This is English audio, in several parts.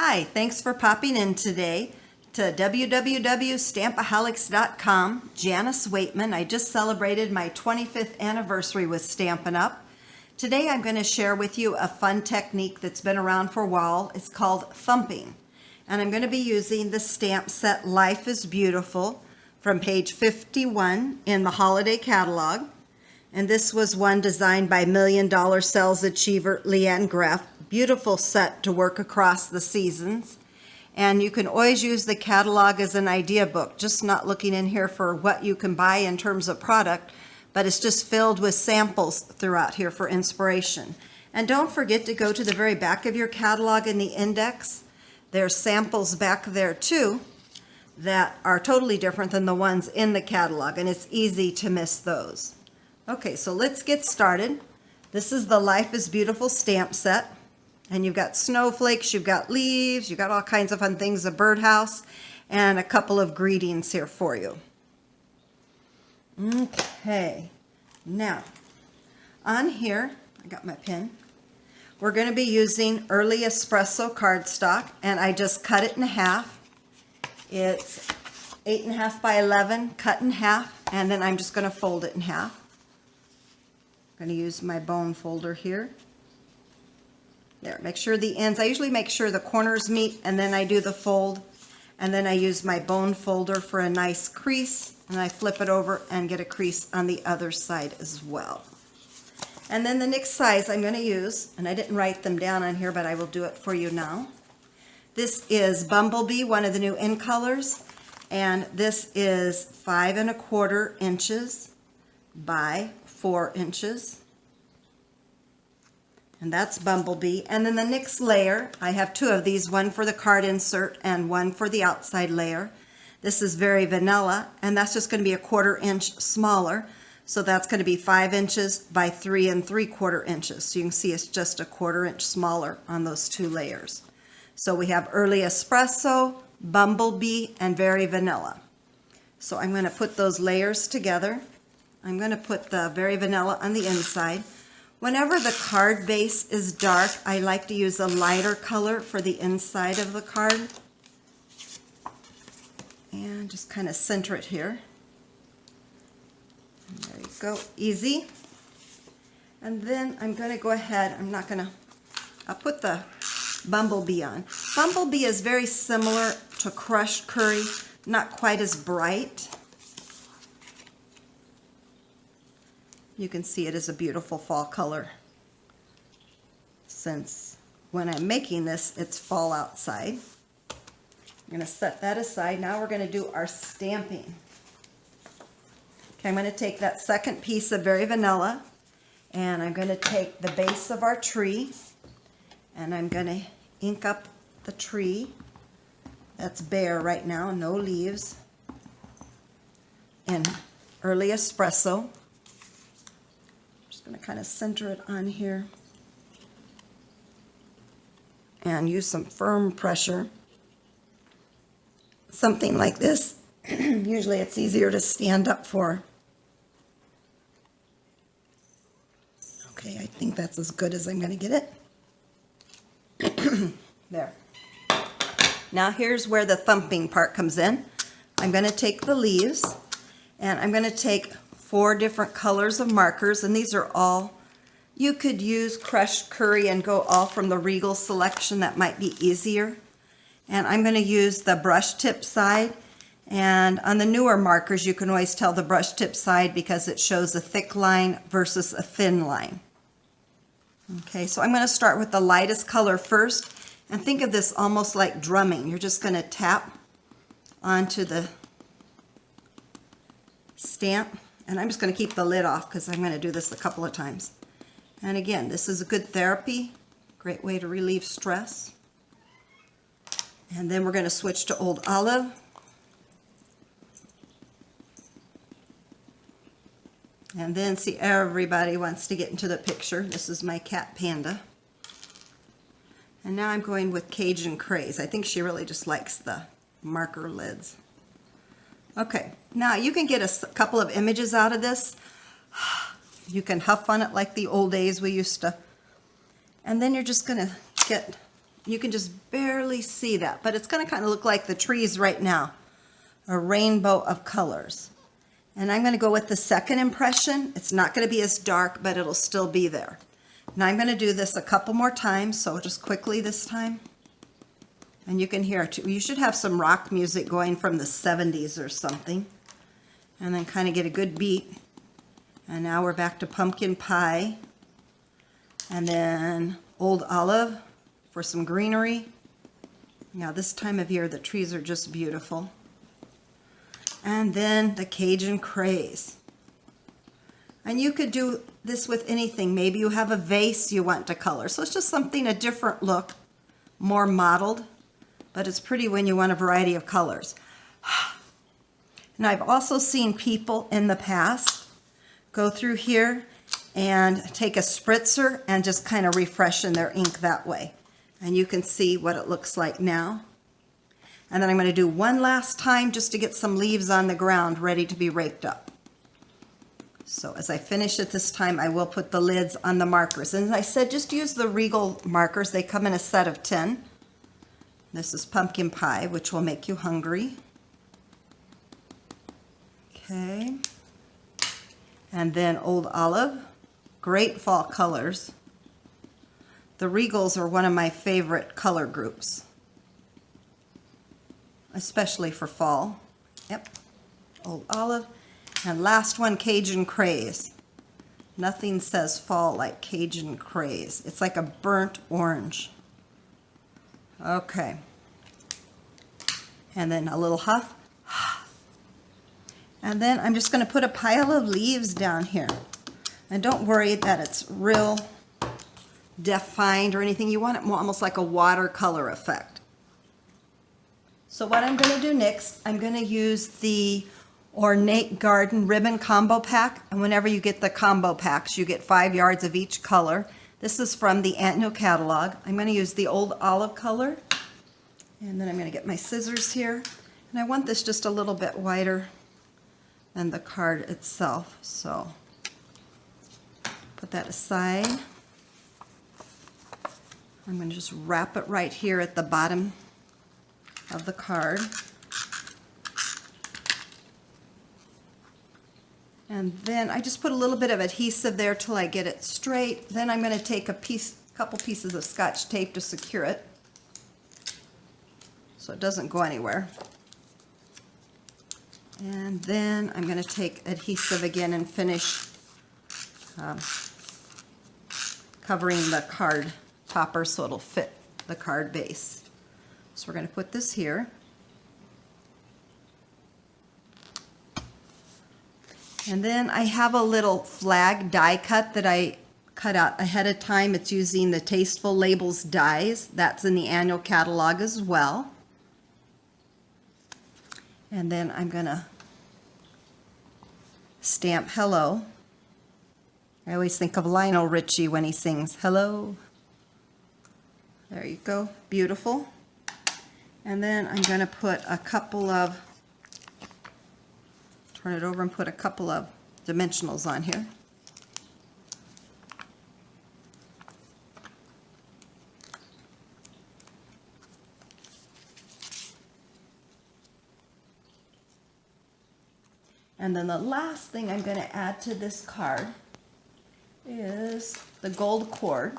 Hi, thanks for popping in today to www.stampaholics.com. Janice Waitman. I just celebrated my 25th anniversary with Stampin' Up! Today I'm going to share with you a fun technique that's been around for a while. It's called thumping. And I'm going to be using the stamp set Life is Beautiful from page 51 in the holiday catalog. And this was one designed by $1 Million Sales Achiever Leanne Greff. Beautiful set to work across the seasons. And you can always use the catalog as an idea book, just not looking in here for what you can buy in terms of product, but it's just filled with samples throughout here for inspiration. And don't forget to go to the very back of your catalog in the index. There's samples back there too that are totally different than the ones in the catalog, and it's easy to miss those. Okay, so let's get started. This is the Life is Beautiful stamp set. And you've got snowflakes, you've got leaves, you've got all kinds of fun things, a birdhouse, and a couple of greetings here for you. Okay, now on here, I got my pen. We're going to be using Early Espresso cardstock, and I just cut it in half. It's 8.5 by 11, cut in half, and then I'm just going to fold it in half. I'm going to use my bone folder here. There, make sure the ends, I usually make sure the corners meet, and then I do the fold, and then I use my bone folder for a nice crease, and I flip it over and get a crease on the other side as well. And then the next size I'm going to use, and I didn't write them down on here, but I will do it for you now. This is Bumblebee, one of the new in colors, and this is 5 1/4 inches by 4 inches. And that's Bumblebee. And then the next layer, I have two of these, one for the card insert and one for the outside layer. This is Very Vanilla, and that's just going to be 1/4 inch smaller. So that's going to be 5 inches by 3 3/4 inches. So you can see it's just 1/4 inch smaller on those two layers. So we have Early Espresso, Bumblebee, and Very Vanilla. So I'm going to put those layers together. I'm going to put the Very Vanilla on the inside. Whenever the card base is dark, I like to use a lighter color for the inside of the card. And just kind of center it here. And there you go, easy. And then I'm going to go ahead, I'll put the Bumblebee on. Bumblebee is very similar to Crushed Curry, not quite as bright. You can see it is a beautiful fall color. Since when I'm making this, it's fall outside. I'm going to set that aside. Now we're going to do our stamping. Okay, I'm going to take that second piece of Very Vanilla, and I'm going to take the base of our tree, and I'm going to ink up the tree. That's bare right now, no leaves. In Early Espresso. Going to kind of center it on here and use some firm pressure. Something like this, usually it's easier to stand up for. Okay, I think that's as good as I'm going to get it. There. Now here's where the thumping part comes in. I'm going to take the leaves, and I'm going to take 4 different colors of markers, and these are all, you could use Crushed Curry and go all from the Regal selection. That might be easier. And I'm going to use the brush tip side, and on the newer markers you can always tell the brush tip side because it shows a thick line versus a thin line. Okay, so I'm going to start with the lightest color first, and think of this almost like drumming. You're just going to tap onto the stamp. And I'm just going to keep the lid off because I'm going to do this a couple of times. And again, this is a good therapy, great way to relieve stress. And then we're going to switch to Old Olive. And then, see, everybody wants to get into the picture. This is my cat Panda. And now I'm going with Cajun Craze. I think she really just likes the marker lids. Okay, now you can get a couple of images out of this. You can huff on it like the old days we used to. And then you're just going to get You can just barely see that, but it's going to kind of look like the trees right now, a rainbow of colors. And I'm going to go with the second impression. It's not going to be as dark, but it'll still be there. Now I'm going to do this a couple more times, so just quickly this time. And you can hear it. You should have some rock music going from the 70s or something. And then kind of get a good beat. And now we're back to pumpkin pie. And then old olive for some greenery. Now this time of year the trees are just beautiful. And then the Cajun craze. And you could do this with anything. Maybe you have a vase you want to color. So it's just something, a different look, more modeled, but it's pretty when you want a variety of colors. And I've also seen people in the past go through here and take a spritzer and just kind of refreshen their ink that way. And you can see what it looks like now. And then I'm going to do one last time just to get some leaves on the ground ready to be raked up. So as I finish it this time, I will put the lids on the markers. And as I said, just use the Regal markers. They come in a set of 10. This is pumpkin pie, which will make you hungry. Okay. And then old olive. Great fall colors. The Regals are one of my favorite color groups, especially for fall. Yep, old olive. And last one, Cajun craze. Nothing says fall like Cajun craze. It's like a burnt orange. Okay. And then a little huff. And then I'm just going to put a pile of leaves down here. And don't worry that it's real defined or anything. You want it more almost like a watercolor effect. So what I'm going to do next, I'm going to use the Ornate Garden Ribbon Combo Pack. And whenever you get the combo packs, you get 5 yards of each color. This is from the annual catalog. I'm going to use the old olive color. And then I'm going to get my scissors here. And I want this just a little bit wider than the card itself. So put that aside. I'm going to just wrap it right here at the bottom of the card. And then I just put a little bit of adhesive there till I get it straight. Then I'm going to take a couple pieces of Scotch tape to secure it so it doesn't go anywhere. And then I'm going to take adhesive again and finish covering the card topper so it'll fit the card base. So we're going to put this here. And then I have a little flag die cut that I cut out ahead of time. It's using the Tasteful Labels dies. That's in the annual catalog as well. And then I'm going to stamp hello. I always think of Lionel Richie when he sings hello. There you go. Beautiful. And then I'm going to put a couple of, turn it over and put a couple of dimensionals on here. And then the last thing I'm going to add to this card is the gold cord.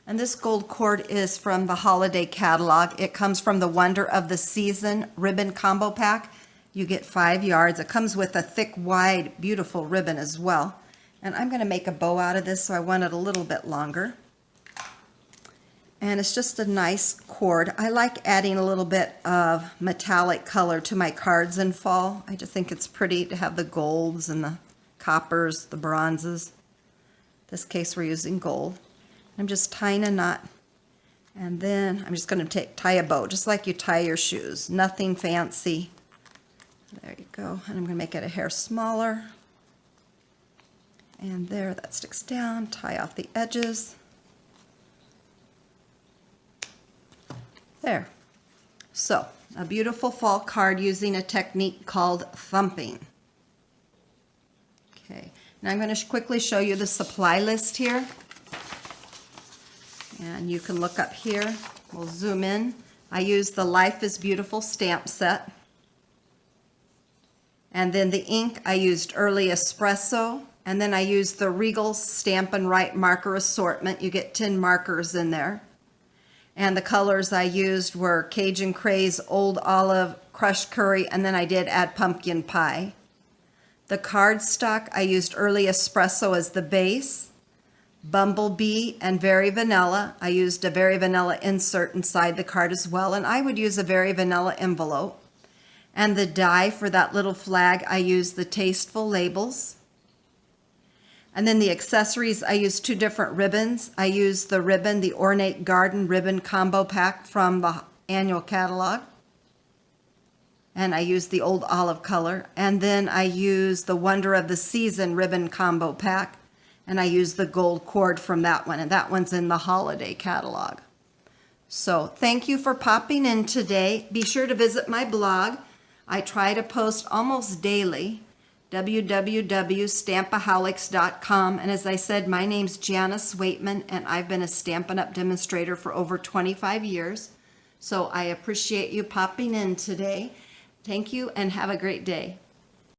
And this gold cord is from the holiday catalog. It comes from the Wonder of the Season ribbon combo pack. You get 5 yards. It comes with a thick, wide, beautiful ribbon as well. And I'm going to make a bow out of this, so I want it a little bit longer. And it's just a nice cord. I like adding a little bit of metallic color to my cards in fall. I just think it's pretty to have the golds and the coppers, the bronzes. In this case, we're using gold. I'm just tying a knot. And then I'm just going to tie a bow, just like you tie your shoes. Nothing fancy. There you go. And I'm going to make it a hair smaller. And there, that sticks down. Tie off the edges. There. So, a beautiful fall card using a technique called thumping. Okay, now I'm going to quickly show you the supply list here. And you can look up here. We'll zoom in. I used the Life is Beautiful stamp set. And then the ink, I used Early Espresso. And then I used the Regal Stampin' Right marker assortment. You get 10 markers in there. And the colors I used were Cajun Craze, Old Olive, Crushed Curry, and then I did add Pumpkin Pie. The cardstock, I used Early Espresso as the base. Bumblebee and Very Vanilla. I used a Very Vanilla insert inside the card as well, and I would use a Very Vanilla envelope. And the die for that little flag, I used the Tasteful Labels. And then the accessories, I used 2 different ribbons. I used the ribbon, the Ornate Garden Ribbon Combo Pack from the annual catalog. And I used the Old Olive color. And then I used the Wonder of the Season Ribbon Combo Pack. And I used the gold cord from that one. And that one's in the holiday catalog. So thank you for popping in today. Be sure to visit my blog. I try to post almost daily. www.stampaholics.com. And as I said, my name's Janice Waitman, and I've been a Stampin' Up! Demonstrator for over 25 years. So I appreciate you popping in today. Thank you, and have a great day.